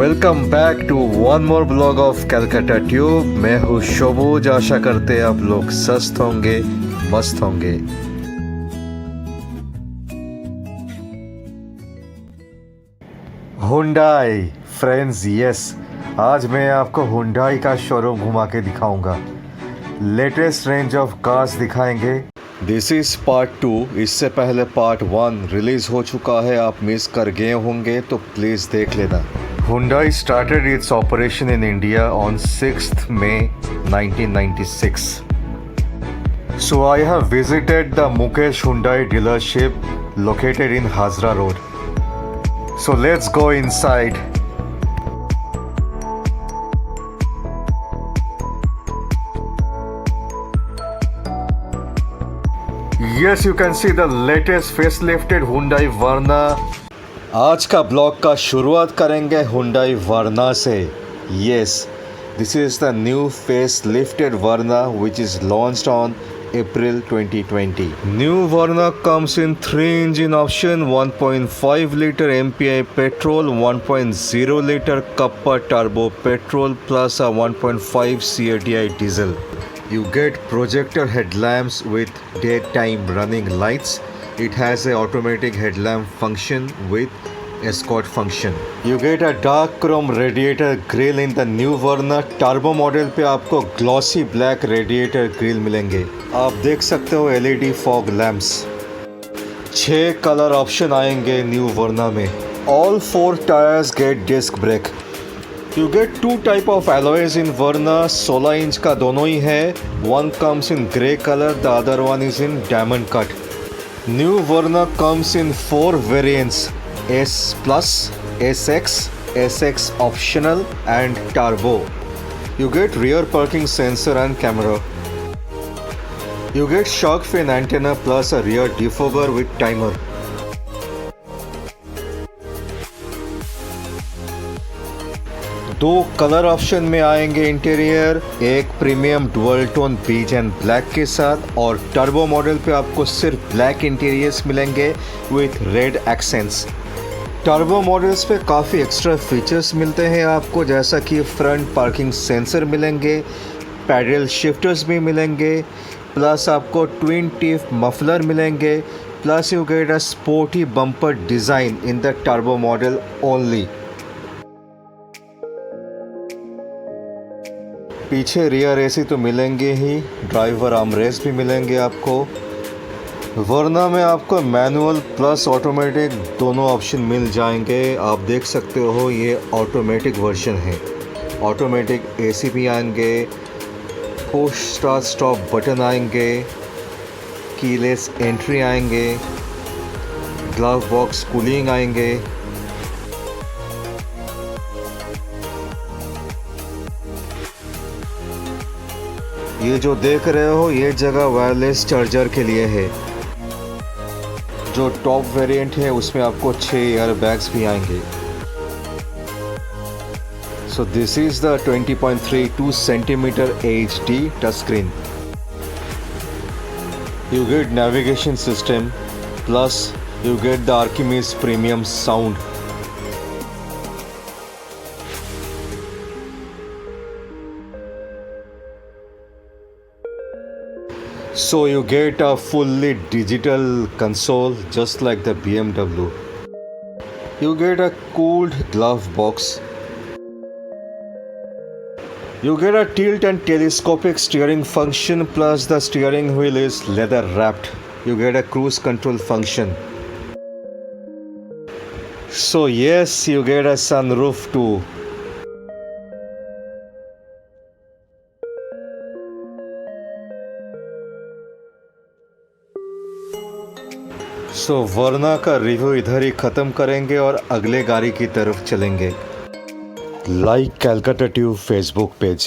Welcome back to one more blog of Calcutta tube. मैं हूँ शोबूज। आशा करते हैं आप लोग स्वस्थ होंगे, मस्त होंगे। हुंडई फ्रेंड्स, यस, आज मैं आपको हुंडई का शोरूम घुमा के दिखाऊंगा। लेटेस्ट रेंज ऑफ कार्स दिखाएंगे। This is part 2। इससे पहले पार्ट 1 रिलीज़ हो चुका है, आप मिस कर गए होंगे तो प्लीज़ देख लेना। Hyundai started its operation in India on 6th May 1996. So I have visited the Mukesh Hyundai dealership located in Hazra Road. So let's go inside. Yes, you can see the latest facelifted Hyundai Verna. आज का blog का शुरुआत करेंगे Hyundai Verna से। Yes, this is the new face lifted Verna which is launched on April 2020. New Verna comes in 3 engine option, 1.5 liter MPI petrol, 1.0 liter Kappa turbo petrol plus a 1.5 CRDI diesel. You get projector headlamps with daytime running lights. It has a automatic headlamp function with escort function. You get a dark chrome radiator grille in the new Verna. Turbo model पे आपको glossy black radiator grille मिलेंगे। आप देख सकते हो LED fog lamps। 6 colour option आएंगे new वर्ना में। All 4 tyres get disc brake. You get 2 type of alloys in Verna. 16 inch का दोनों ही है। One comes in grey color, the other one is in diamond cut. New Verna comes in 4 variants: S Plus, SX, SX Optional and Turbo. You get rear parking sensor and camera. You get shark fin antenna plus a rear defogger with timer. दो colour option में आएंगे interior, एक premium dual tone बीज and black के साथ, और turbo model पे आपको सिर्फ ब्लैक इंटीरियर्स मिलेंगे with red accents. Turbo models पे काफ़ी एक्स्ट्रा फीचर्स मिलते हैं आपको, जैसा कि फ्रंट पार्किंग सेंसर मिलेंगे, पैडल शिफ्टर्स भी मिलेंगे, प्लस आपको ट्विन टिप मफलर मिलेंगे, plus you get a sporty bumper design in the turbo model only. पीछे रियर एसी तो मिलेंगे ही, ड्राइवर आर्मरेस्ट भी मिलेंगे आपको। वर्ना में आपको मैनुअल प्लस ऑटोमेटिक दोनों ऑप्शन मिल जाएंगे। आप देख सकते हो ये ऑटोमेटिक वर्जन है। ऑटोमेटिक एसी भी आएंगे, पुश स्टार्ट स्टॉप बटन आएंगे, कीलेस एंट्री आएंगे, ग्लव बॉक्स कूलिंग आएंगे। ये जो देख रहे हो ये जगह वायरलेस चार्जर के लिए है। जो टॉप वेरिएंट है उसमें आपको 6 एयर बैग्स भी आएंगे। So this is the 20.32 centimetre HD touch screen. You get navigation system plus you get the Arkamys premium sound. So you get a fully digital console just like the BMW. You get a cooled glove box. You get a tilt and telescopic steering function plus the steering wheel is leather wrapped. You get a cruise control function. So yes, you get a sunroof too. सो वर्ना का review इधर ही ख़त्म करेंगे और अगले गाड़ी की तरफ चलेंगे। Like Calcutta tube Facebook page.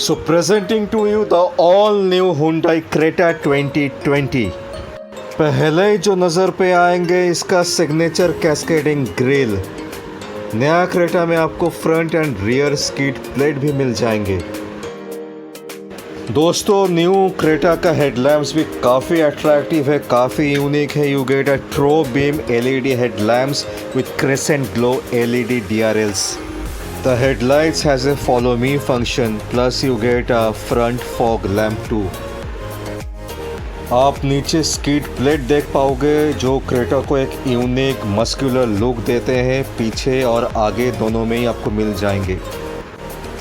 So presenting to you the all new Hyundai Creta 2020। पहले जो नज़र पे आएंगे इसका सिग्नेचर कैस्केडिंग ग्रिल। नया क्रेटा में आपको front and rear skid plate भी मिल जाएंगे। दोस्तों न्यू क्रेटा का हेडलैम्प्स भी काफ़ी अट्रैक्टिव है, काफ़ी यूनिक है। यू गेट अ ट्रो beam LED headlamps with crescent glow LED DRLs. The headlights has a follow me function, plus you get a front fog lamp too. आप नीचे skid plate देख पाओगे जो क्रेटा को एक यूनिक मस्कुलर लुक देते हैं, पीछे और आगे दोनों में ही आपको मिल जाएंगे।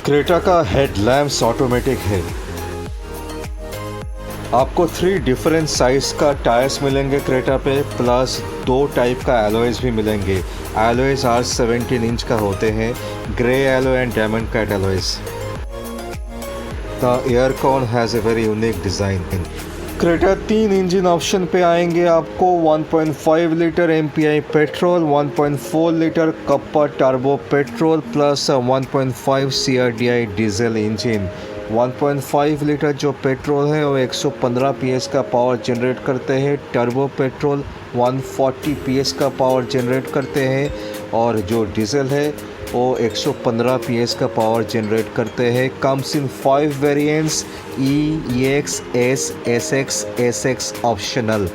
क्रेटा का हेडलैम्प्स ऑटोमेटिक है। आपको 3 डिफरेंट साइज का टायर्स मिलेंगे क्रेटा पे, प्लस 2 टाइप का एलॉयज भी मिलेंगे। एलॉयज आर 17 इंच का होते हैं, grey alloy and diamond cut alloys. The aircon has a very unique design. Creta 3 engine option पे आएंगे आपको। 1.5 litre MPI petrol, 1.4 litre Kappa turbo petrol, plus 1.5 CRDI diesel engine. 1.5 litre जो petrol है वो 115 PS का पावर जनरेट करते हैं, turbo petrol 140 PS का पावर जनरेट करते हैं, और जो डीजल है वो 115 PS का पावर जनरेट करते हैं। Comes in 5 variants E, EX, S, SX, SX optional.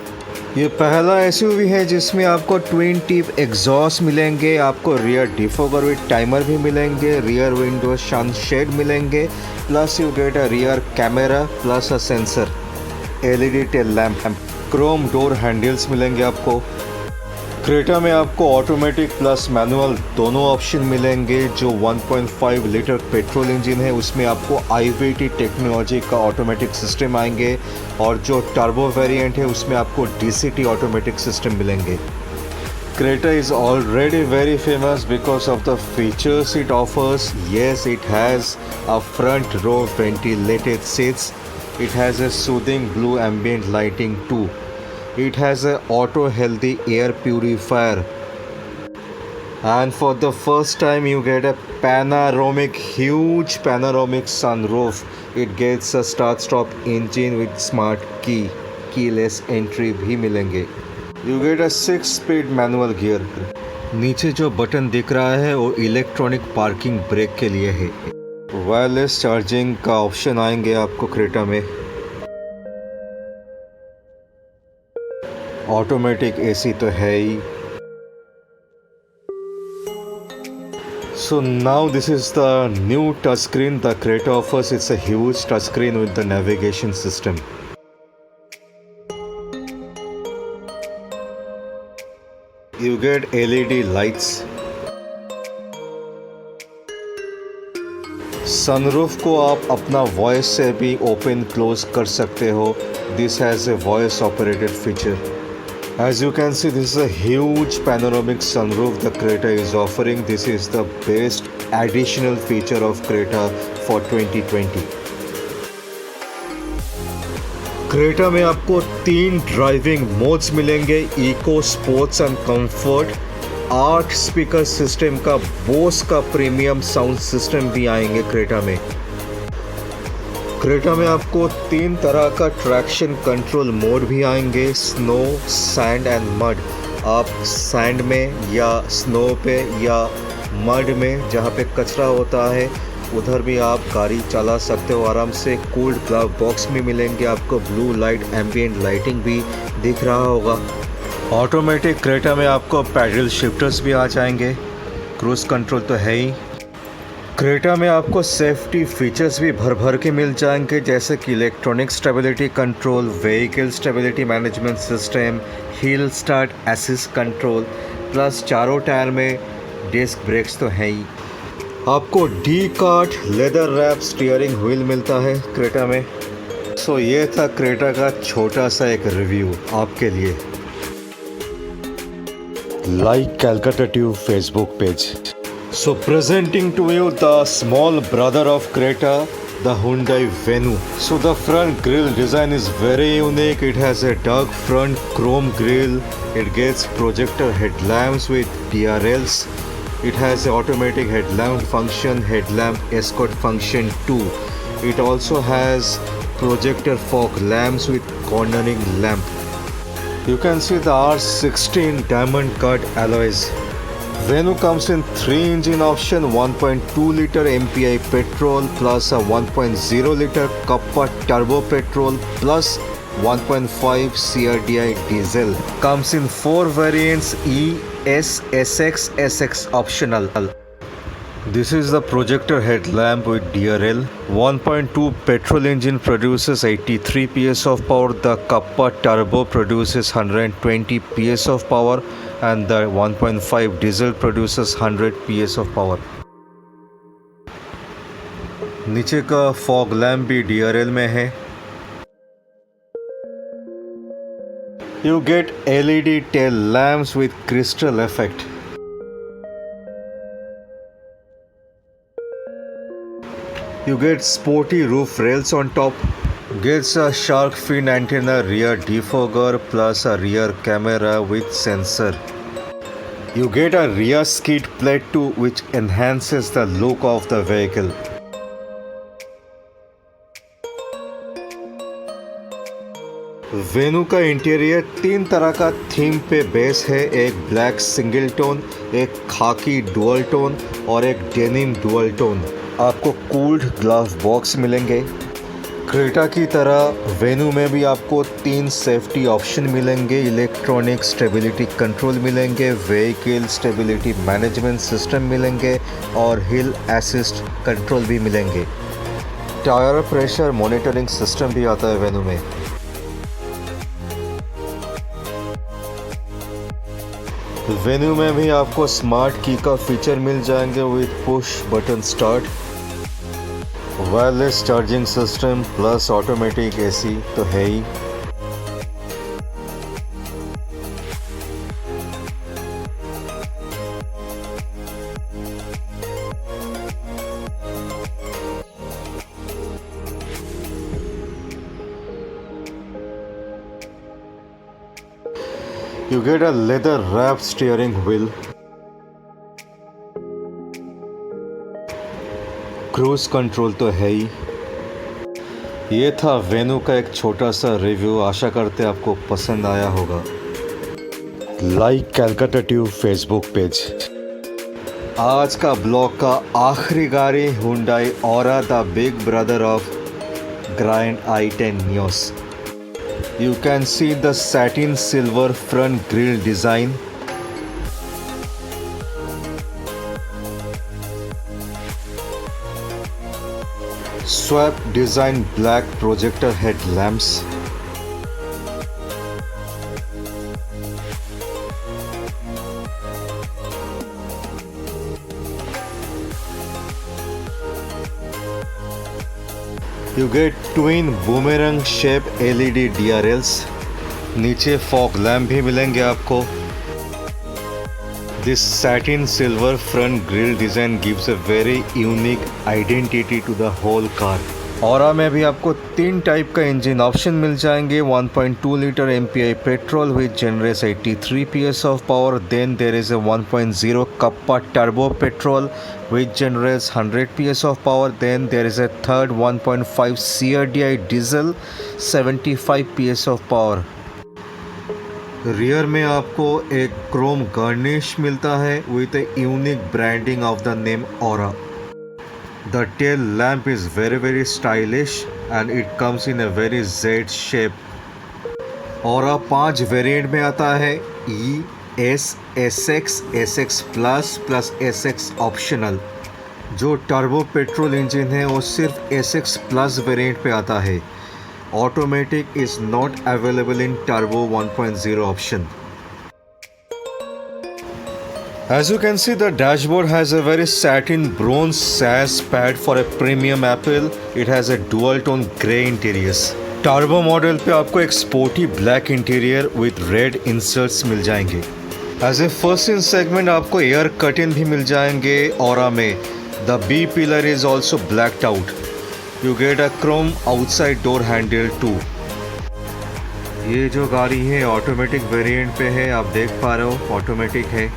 ये पहला SUV है जिसमें आपको ट्विन टिप एग्जॉस्ट मिलेंगे, आपको रियर डिफॉगर विद टाइमर भी मिलेंगे, रियर विंडो सनशेड मिलेंगे, plus you get a rear camera plus a sensor, LED tail lamp, Chrome door handles मिलेंगे आपको। क्रेटा में आपको ऑटोमेटिक प्लस मैनुअल दोनों ऑप्शन मिलेंगे। जो 1.5 लीटर पेट्रोल इंजन है उसमें आपको IVT टेक्नोलॉजी का ऑटोमेटिक सिस्टम आएंगे, और जो टर्बो वेरिएंट है उसमें आपको DCT ऑटोमेटिक सिस्टम मिलेंगे। Creta is already very famous because of the features it offers. Yes, it has a front row ventilated seats. It has a soothing blue ambient lighting too. It has a auto healthy air purifier, and for the first time you get a huge panoramic sunroof. It gets a start stop engine with smart key, keyless entry भी मिलेंगे। You get a 6-speed manual gear. नीचे जो button दिख रहा है वो electronic parking brake के लिए है। वायरलेस चार्जिंग का ऑप्शन आएंगे आपको क्रेटा में। ऑटोमेटिक AC तो है ही। So now this is the new touchscreen the Creta offers. It's a huge touchscreen with the navigation system. You get LED lights. Sunroof को आप अपना वॉइस से भी ओपन क्लोज कर सकते हो। This has a voice operated feature. As you can see, this is a huge panoramic sunroof the Creta is offering. This is the best additional feature of Creta for 2020. Creta में आपको 3 driving modes मिलेंगे, eco, sports and comfort. 8 speaker system का Bose का premium sound system भी आएंगे Creta में। Creta में आपको 3 तरह का ट्रैक्शन कंट्रोल मोड भी आएंगे, स्नो, सैंड एंड मड। आप सैंड में या स्नो पे या मड में जहाँ पे कचरा होता है उधर भी आप गाड़ी चला सकते हो आराम से। कूल्ड ग्लव बॉक्स में मिलेंगे आपको, ब्लू लाइट एम्बिएंट लाइटिंग भी दिख रहा होगा। ऑटोमेटिक क्रेटा में आपको पैडल शिफ्टर्स भी आ जाएंगे, क्रूज कंट्रोल तो है ही। क्रेटा में आपको सेफ्टी फीचर्स भी भर भर के मिल जाएंगे, जैसे कि electronic stability control, vehicle stability management system, hill start assist control, plus चारों टायर में डिस्क ब्रेक्स तो है ही। आपको D-Cart leather wrap steering wheel मिलता है क्रेटा में। सो ये था क्रेटा का छोटा सा एक रिव्यू आपके लिए। Like Calcutta tube Facebook page. So presenting to you the small brother of Creta, the Hyundai Venue. So the front grille design is very unique. It has a dark front chrome grille. It gets projector headlamps with DRLs. It has a automatic headlamp function, headlamp escort function too. It also has projector fog lamps with cornering lamp. You can see the R16 diamond cut alloys. Venue comes in 3 engine option, 1.2 liter MPI petrol plus a 1.0 liter Kappa turbo petrol plus 1.5 CRDI diesel. Comes in 4 variants: E, S, SX, SX optional. This is the projector headlamp with DRL. 1.2 petrol engine produces 83 PS of power. The Kappa turbo produces 120 PS of power and the 1.5 diesel produces 100 PS of power. नीचे का fog lamp भी DRL में है. You get LED tail lamps with crystal effect. You get sporty roof rails on top. Gets a shark fin antenna rear defogger plus a rear camera with sensor. You get a rear skid plate too, which enhances the look of the vehicle. Venue का interior 3 तरह का theme पे base है. एक black single tone, एक खाकी dual tone और एक डेनिम डुअल टोन. आपको कूल्ड ग्लास बॉक्स मिलेंगे. क्रेटा की तरह वेन्यू में भी आपको 3 सेफ्टी ऑप्शन मिलेंगे. इलेक्ट्रॉनिक स्टेबिलिटी कंट्रोल मिलेंगे, व्हीकल स्टेबिलिटी मैनेजमेंट सिस्टम मिलेंगे और हिल असिस्ट कंट्रोल भी मिलेंगे. टायर प्रेशर मॉनिटरिंग सिस्टम भी आता है वेन्यू में. वेन्यू में भी आपको स्मार्ट की का फीचर मिल जाएंगे with push button start, wireless charging system plus automatic AC तो है ही. You get a leather wrapped steering wheel. Cruise control तो है ही. ये था वेन्यू का एक छोटा सा रिव्यू. आशा करते आपको पसंद आया होगा. Like Calcutta tube Facebook page. आज का ब्लॉग का आखिरी गाड़ी Hyundai aura, the big brother of grand i10 Nios. You can see the satin silver front grille design. Swap design black projector headlamps. You get twin boomerang shape LED DRLs. नीचे fog lamp भी मिलेंगे आपको. This satin silver front grille design gives a very unique identity to the whole car. Aura में भी आपको 3 type का engine option मिल जाएंगे. 1.2 litre MPI petrol which generates 83 PS of power. Then there is a 1.0 Kappa turbo petrol which generates 100 PS of power. Then there is a third 1.5 CRDI diesel 75 PS of power. Rear में आपको एक Chrome garnish मिलता है with a unique branding of the name Aura. The tail lamp is very stylish and it comes in a very Z shape. Aura 5 variant में आता है. E, S, SX, SX plus SX optional. जो turbo petrol engine है वो सिर्फ SX plus variant पे आता है. Automatic is not available in turbo 1.0 option. As you can see, the dashboard has a very satin bronze sash pad for a premium appeal. It has a dual tone grey interiors. Turbo model पे आपको एक sporty black interior with red inserts मिल जाएंगे. As a first in segment आपको air curtain भी मिल जाएंगे Aura में. The B pillar is also blacked out. You get a chrome outside door handle too. ये जो गाड़ी है ऑटोमेटिक वेरिएंट पे है, आप देख पा रहे हो ऑटोमेटिक है.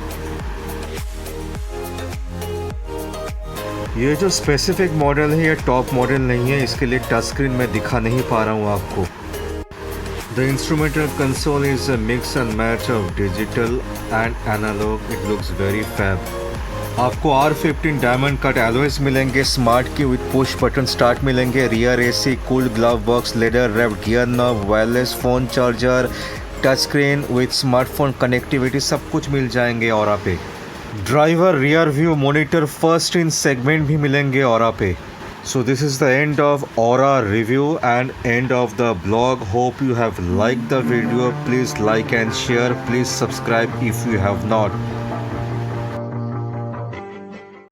ये जो स्पेसिफिक मॉडल है ये टॉप मॉडल नहीं है, इसके लिए टच स्क्रीन में दिखा नहीं पा रहा हूँ आपको. The instrumental console is a mix and match of digital and analog. It looks very fab. आपको R15 डायमंड कट एलॉयज मिलेंगे, स्मार्ट की विद पुश बटन स्टार्ट मिलेंगे, rear AC, cool glove box, leather wrapped gear knob, wireless phone charger, touch screen with smartphone connectivity सब कुछ मिल जाएंगे और पे driver rear view monitor first in segment भी मिलेंगे और पे. So this is the end of Aura review and end of the blog. Hope you have liked the video. Please like and share. Please subscribe if you have not.